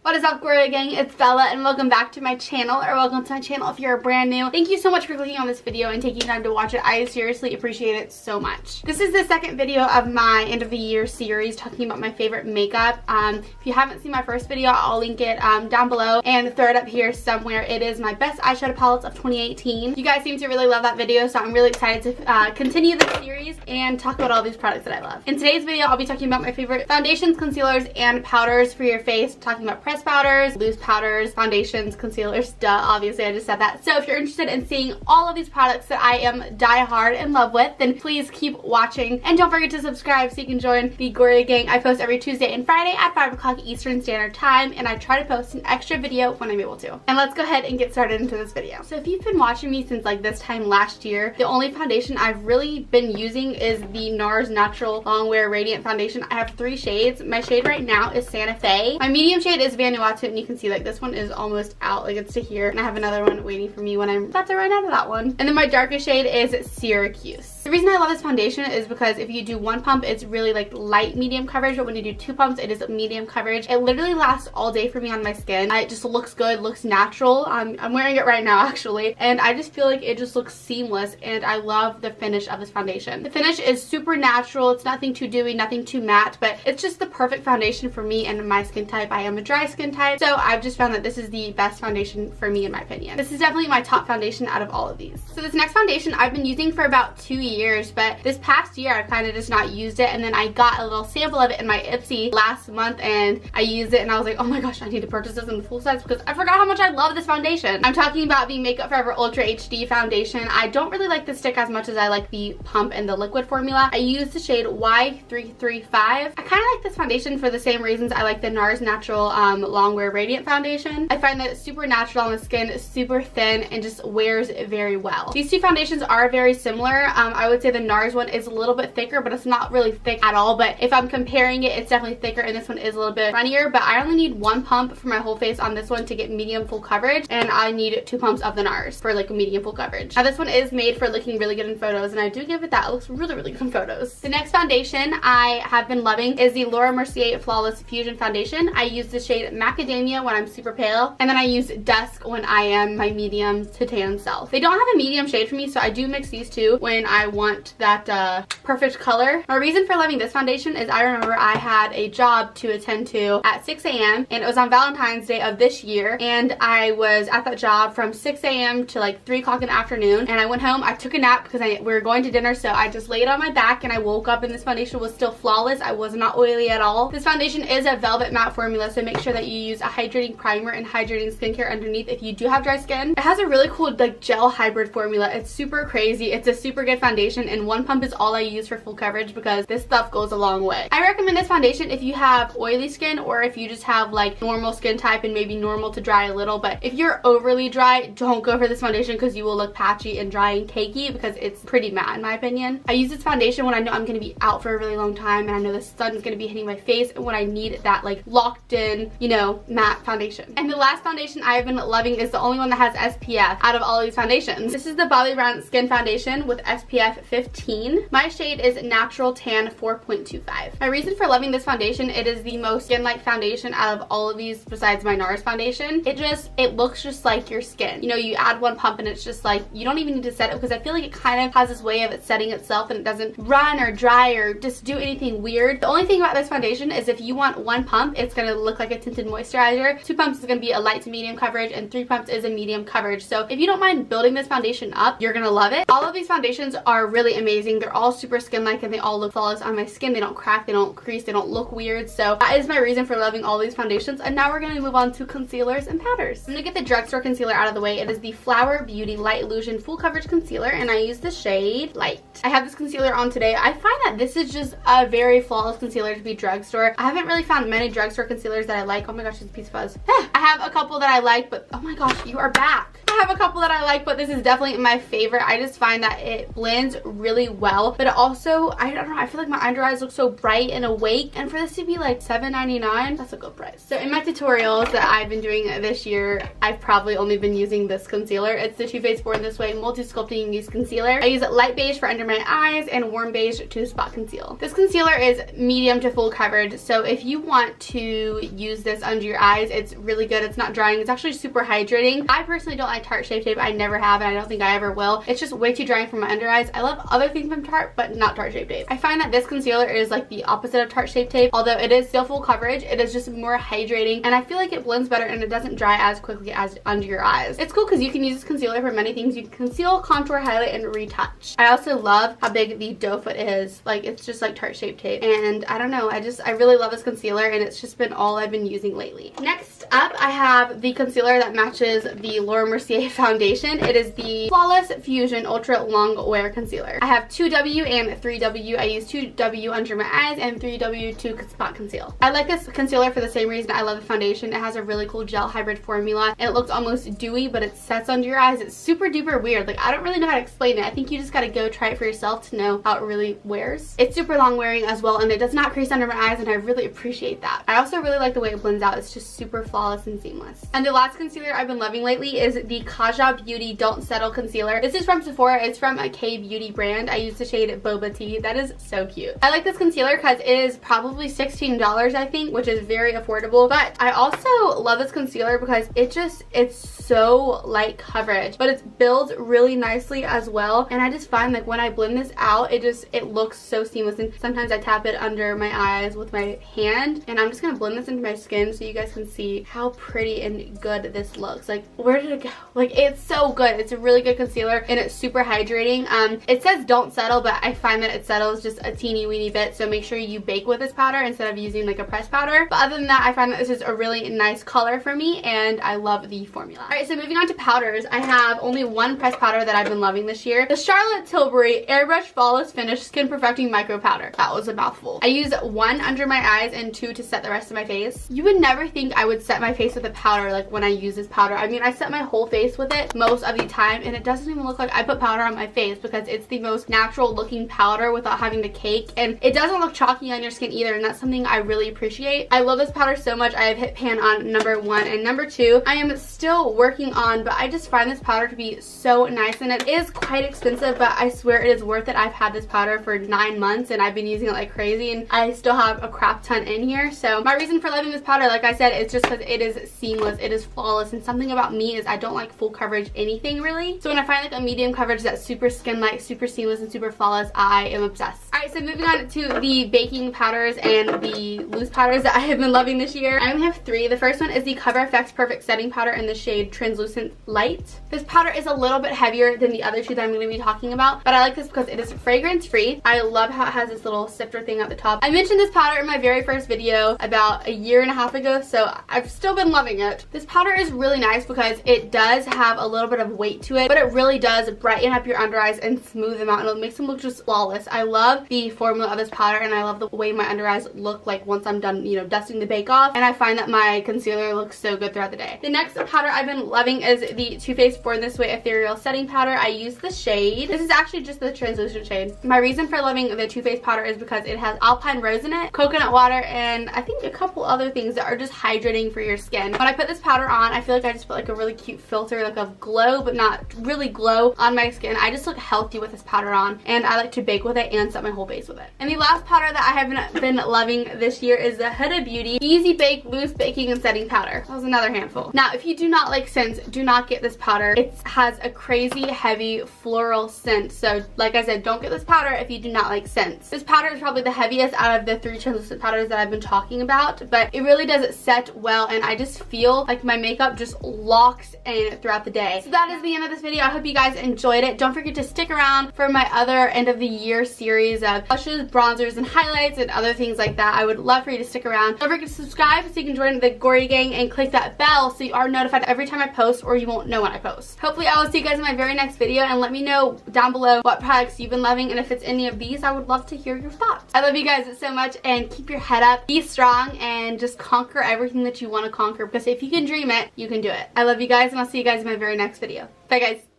What is up, Goria gang? It's Bella and welcome back to my channel, or welcome to my channel if you're brand new. Thank you so much for clicking on this video and taking time to watch it. I seriously appreciate it so much. This is the second video of my end of the year series talking about my favorite makeup. If you haven't seen my first video, I'll link it down below and throw it up here somewhere. It is my best eyeshadow palettes of 2018. You guys seem to really love that video, so I'm really excited to continue this series and talk about all these products that I love. In today's video, I'll be talking about my favorite foundations, concealers, and powders for your face, talking about pressed powders, loose powders, foundations, concealers, duh, obviously I just said that. So if you're interested in seeing all of these products that I am die hard in love with, then please keep watching and don't forget to subscribe so you can join the Goria gang. I post every Tuesday and Friday at 5 o'clock Eastern Standard Time, and I try to post an extra video when I'm able to. And let's go ahead and get started into this video. So if you've been watching me since like this time last year, the only foundation I've really been using is the NARS Natural Longwear Radiant Foundation. I have 3 shades. My shade right now is Santa Fe. My medium shade is Vanuatu, and you can see like this one is almost out, like it's to here, and I have another one waiting for me when I'm about to run out of that one. And then my darkest shade is Syracuse. The reason I love this foundation is because if you do 1 pump, it's really like light medium coverage, but when you do 2 pumps, it is medium coverage. It literally lasts all day for me on my skin. It just looks good, looks natural. I'm wearing it right now actually, and I just feel like it just looks seamless, and I love the finish of this foundation. The finish is super natural. It's nothing too dewy, nothing too matte, but it's just the perfect foundation for me and my skin type. I am a dry skin type, so I've just found that this is the best foundation for me in my opinion. This is definitely my top foundation out of all of these. So this next foundation I've been using for about 2 years, but this past year I've kind of just not used it, and then I got a little sample of it in my Ipsy last month and I used it and I was like, oh my gosh, I need to purchase this in the full size because I forgot how much I love this foundation. I'm talking about the Makeup Forever Ultra HD foundation. I don't really like the stick as much as I like the pump and the liquid formula. I use the shade Y335. I kind of like this foundation for the same reasons I like the NARS Natural Longwear Radiant Foundation. I find that it's super natural on the skin, super thin, and just wears very well. These two foundations are very similar. I would say the NARS one is a little bit thicker, but it's not really thick at all. But if I'm comparing it, it's definitely thicker, and this one is a little bit runnier. But I only need 1 pump for my whole face on this one to get medium full coverage, and I need 2 pumps of the NARS for like a medium full coverage. Now this one is made for looking really good in photos, and I do give it that. It looks really, really good in photos. The next foundation I have been loving is the Laura Mercier Flawless Fusion Foundation. I use the shade Macadamia when I'm super pale, and then I use Dusk when I am my medium to tan self. They don't have a medium shade for me, so I do mix these two when I want that perfect color. My reason for loving this foundation is I remember I had a job to attend to at 6 a.m. and it was on Valentine's Day of this year, and I was at that job from 6 a.m. to like 3 o'clock in the afternoon, and I went home. I took a nap because we were going to dinner, so I just laid on my back and I woke up and this foundation was still flawless. I was not oily at all. This foundation is a velvet matte formula, so make sure that you use a hydrating primer and hydrating skincare underneath if you do have dry skin. It has a really cool like gel hybrid formula. It's super crazy. It's a super good foundation, and 1 pump is all I use for full coverage because this stuff goes a long way. I recommend this foundation if you have oily skin or if you just have like normal skin type and maybe normal to dry a little, but if you're overly dry, don't go for this foundation because you will look patchy and dry and cakey because it's pretty matte in my opinion. I use this foundation when I know I'm going to be out for a really long time and I know the sun is going to be hitting my face, and when I need that like locked in, you know, matte foundation. And the last foundation I have been loving is the only one that has SPF out of all of these foundations. This is the Bobbi Brown Skin Foundation with SPF 15. My shade is Natural Tan 4.25. My reason for loving this foundation, it is the most skin-like foundation out of all of these besides my NARS foundation. It looks just like your skin. You know, you add 1 pump and it's just like, you don't even need to set it because I feel like it kind of has this way of it setting itself and it doesn't run or dry or just do anything weird. The only thing about this foundation is if you want 1 pump, it's going to look like a tinted moisturizer. 2 pumps is going to be a light to medium coverage, and 3 pumps is a medium coverage. So if you don't mind building this foundation up, you're going to love it. All of these foundations are really amazing. They're all super skin-like and they all look flawless on my skin. They don't crack, they don't crease, they don't look weird. So that is my reason for loving all these foundations. And now we're going to move on to concealers and powders. I'm going to get the drugstore concealer out of the way. It is the Flower Beauty Light Illusion Full Coverage Concealer, and I use the shade Light. I have this concealer on today. I find that this is just a very flawless concealer to be drugstore. I haven't really found many drugstore concealers that I like. Oh my gosh, it's a piece of fuzz. I have a couple that I like, but oh my gosh, you are back. I have a couple that I like, but this is definitely my favorite. I just find that it blends really well, but it also, I don't know, I feel like my under eyes look so bright and awake, and for this to be like $7.99, that's a good price. So in my tutorials that I've been doing this year, I've probably only been using this concealer. It's the Too Faced Born This Way Multi-Sculpting Use Concealer. I use light beige for under my eyes and warm beige to spot conceal. This concealer is medium to full coverage, so if you want to use this under your eyes, it's really good. It's not drying. It's actually super hydrating. I personally don't like Tarte Shape Tape. I never have, and I don't think I ever will. It's just way too drying for my under eyes. I love other things from Tarte, but not Tarte Shape Tape. I find that this concealer is like the opposite of Tarte Shape Tape. Although it is still full coverage, it is just more hydrating, and I feel like it blends better and it doesn't dry as quickly as under your eyes. It's cool because you can use this concealer for many things. You can conceal, contour, highlight, and retouch. I also love how big the doe foot is. Like, it's just like Tarte Shape Tape, and I don't know, I really love this concealer, and it's just been all I've been using lately. Next up, I have the concealer that matches the Laura Mercier foundation. It is the Flawless Fusion Ultra Long Wear Concealer. I have 2W and 3W. I use 2W under my eyes and 3W to spot conceal. I like this concealer for the same reason I love the foundation. It has a really cool gel hybrid formula, and it looks almost dewy, but it sets under your eyes. It's super duper weird. Like, I don't really know how to explain it. I think you just gotta go try it for yourself to know how it really wears. It's super long wearing as well, and it does not crease under my eyes, and I really appreciate that. I also really like the way it blends out. It's just super flawless and seamless. And the last concealer I've been loving lately is the KAJA Beauty Don't Settle Concealer. This is from Sephora. It's from a K-Beauty brand. I use the shade Boba Tea. That is so cute. I like this concealer because it is probably $16, I think, which is very affordable. But I also love this concealer because it's so light coverage, but it builds really nicely as well. And I just find like when I blend this out, it looks so seamless. And sometimes I tap it under my eyes with my hand, and I'm just gonna blend this into my skin so you guys can see how pretty and good this looks. Like, where did it go? Like, it's so good. It's a really good concealer, and it's super hydrating. It says don't settle, but I find that it settles just a teeny weeny bit, so make sure you bake with this powder instead of using like a pressed powder. But other than that, I find that this is a really nice color for me, and I love the formula. Alright, so moving on to powders, I have only one pressed powder that I've been loving this year. The Charlotte Tilbury Airbrush Flawless Finish Skin Perfecting Micro Powder. That was a mouthful. I use one under my eyes and two to set the rest of my face. You would never think I would set my face with a powder like when I use this powder. I mean, I set my whole face with it most of the time, and it doesn't even look like I put powder on my face because it's the most natural looking powder without having to cake, and it doesn't look chalky on your skin either, and that's something I really appreciate. I love this powder so much. I have hit pan on number 1, and number 2 I am still working on, but I just find this powder to be so nice, and it is quite expensive, but I swear it is worth it. I've had this powder for 9 months and I've been using it like crazy, and I still have a crap ton in here. So my reason for loving this powder, like I said, is just because it is seamless, it is flawless, and something about me is I don't like full coverage anything really. So when I find like a medium coverage that's super skin light, super seamless, and super flawless, I am obsessed. Alright, so moving on to the baking powders and the loose powders that I have been loving this year. I only have 3. The first one is the COVERFX Perfect Setting Powder in the shade Translucent Light. This powder is a little bit heavier than the other 2 that I'm going to be talking about, but I like this because it is fragrance free. I love how it has this little sifter thing at the top. I mentioned this powder in my very first video about a year and a half ago, so I've still been loving it. This powder is really nice because it does have a little bit of weight to it, but it really does brighten up your under eyes and smooth them out, and it makes them look just flawless. I love the formula of this powder, and I love the way my under eyes look like once I'm done, you know, dusting the bake off, and I find that my concealer looks so good throughout the day. The next powder I've been loving is the Too Faced Born This Way Ethereal Setting Powder. I use the shade. This is actually just the translucent shade. My reason for loving the Too Faced powder is because it has alpine rose in it, coconut water, and I think a couple other things that are just hydrating for your skin. When I put this powder on, I feel like I just put like a really cute filter, like a glow, but not really glow on my skin. I just look healthy with this powder on, and I like to bake with it and set my whole face with it. And the last powder that I have been loving this year is the Huda Beauty Easy Bake Loose Baking and Setting Powder. That was another handful. Now, if you do not like scents, do not get this powder. It has a crazy heavy floral scent, so like I said, don't get this powder if you do not like scents. This powder is probably the heaviest out of the 3 translucent powders that I've been talking about, but it really does set well, and I just feel like my makeup just locks in throughout the day. So that is the end of this video. I hope you guys enjoyed it. Don't forget to stick around for my other end of the year series of blushes, bronzers, and highlights, and other things like that. I would love for you to stick around. Don't forget to subscribe so you can join the Goria gang and click that bell so you are notified every time I post, or you won't know when I post. Hopefully I will see you guys in my very next video, and let me know down below what products you've been loving, and if it's any of these, I would love to hear your thoughts. I love you guys so much, and keep your head up, be strong, and just conquer everything that you want to conquer, because if you can dream it, you can do it. I love you guys, and I'll see you you guys in my very next video. Bye guys.